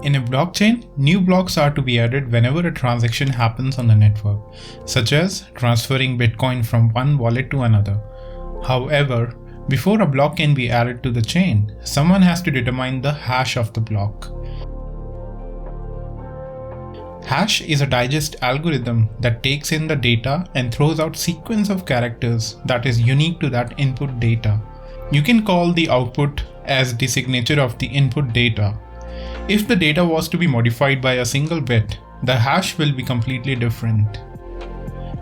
In a blockchain, new blocks are to be added whenever a transaction happens on the network, such as transferring Bitcoin from one wallet to another. However, before a block can be added to the chain, someone has to determine the hash of the block. Hash is a digest algorithm that takes in the data and throws out sequence of characters that is unique to that input data. You can call the output as the signature of the input data. If the data was to be modified by a single bit, the hash will be completely different.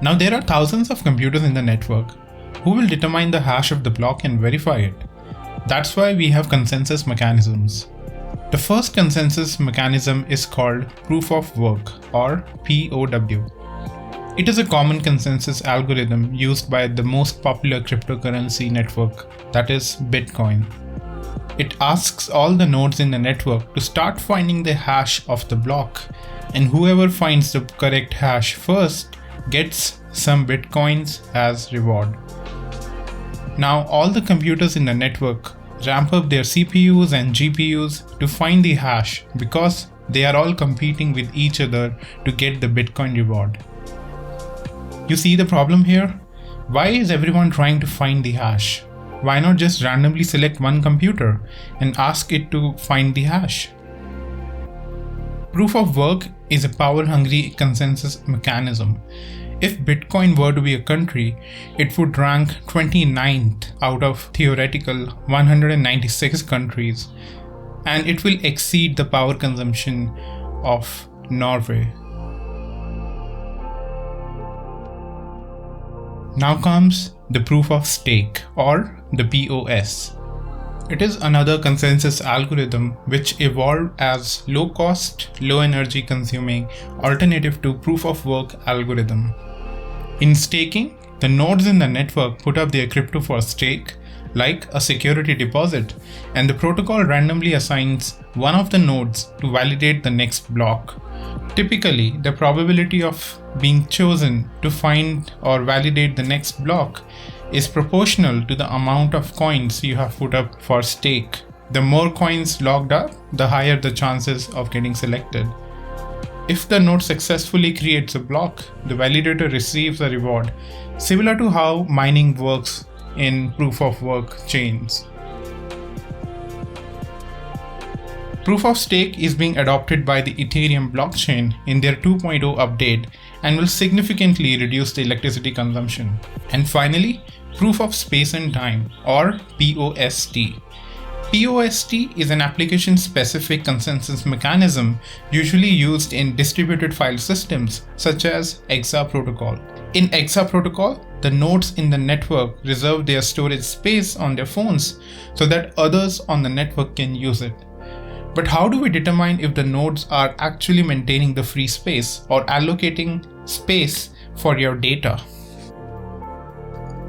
Now there are thousands of computers in the network. Who will determine the hash of the block and verify it? That's why we have consensus mechanisms. The first consensus mechanism is called Proof of Work or PoW. It is a common consensus algorithm used by the most popular cryptocurrency network, that is Bitcoin. It asks all the nodes in the network to start finding the hash of the block, and whoever finds the correct hash first gets some Bitcoins as reward. Now all the computers in the network ramp up their CPUs and GPUs to find the hash because they are all competing with each other to get the Bitcoin reward. You see the problem here? Why is everyone trying to find the hash? Why not just randomly select one computer and ask it to find the hash? Proof of work is a power-hungry consensus mechanism. If Bitcoin were to be a country, it would rank 29th out of theoretical 196 countries, and it will exceed the power consumption of Norway. Now comes the proof of stake or the PoS. It is another consensus algorithm which evolved as low cost, low energy consuming alternative to proof of work algorithm. In staking, the nodes in the network put up their crypto for stake, like a security deposit, and the protocol randomly assigns one of the nodes to validate the next block. Typically, the probability of being chosen to find or validate the next block is proportional to the amount of coins you have put up for stake. The more coins logged up, the higher the chances of getting selected. If the node successfully creates a block, the validator receives a reward, similar to how mining works in proof of work chains. Proof of stake is being adopted by the Ethereum blockchain in their 2.0 update and will significantly reduce the electricity consumption. And finally, proof of space and time or PoST. PoST is an application-specific consensus mechanism usually used in distributed file systems such as EXA protocol. In EXA protocol, the nodes in the network reserve their storage space on their phones so that others on the network can use it. But how do we determine if the nodes are actually maintaining the free space or allocating space for your data?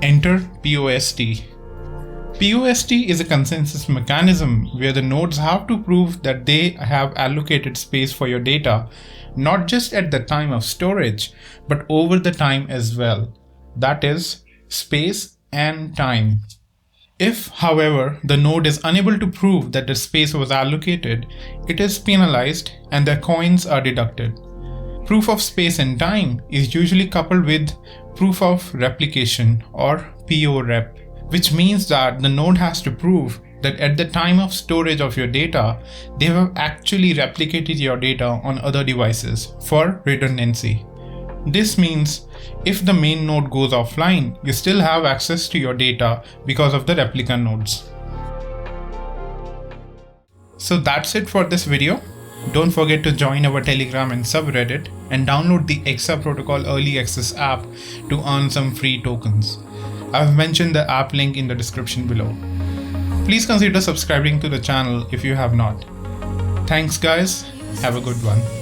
Enter PoST. PoST is a consensus mechanism where the nodes have to prove that they have allocated space for your data, not just at the time of storage, but over the time as well. That is, space and time. If, however, the node is unable to prove that the space was allocated, it is penalized and the coins are deducted. Proof of space and time is usually coupled with proof of replication or PO-rep, which means that the node has to prove that at the time of storage of your data, they have actually replicated your data on other devices for redundancy. This means if the main node goes offline, you still have access to your data because of the replica nodes. So that's it for this video. Don't forget to join our Telegram and subreddit and download the EXA Protocol Early Access app to earn some free tokens. I've mentioned the app link in the description below. Please consider subscribing to the channel if you have not. Thanks guys, have a good one.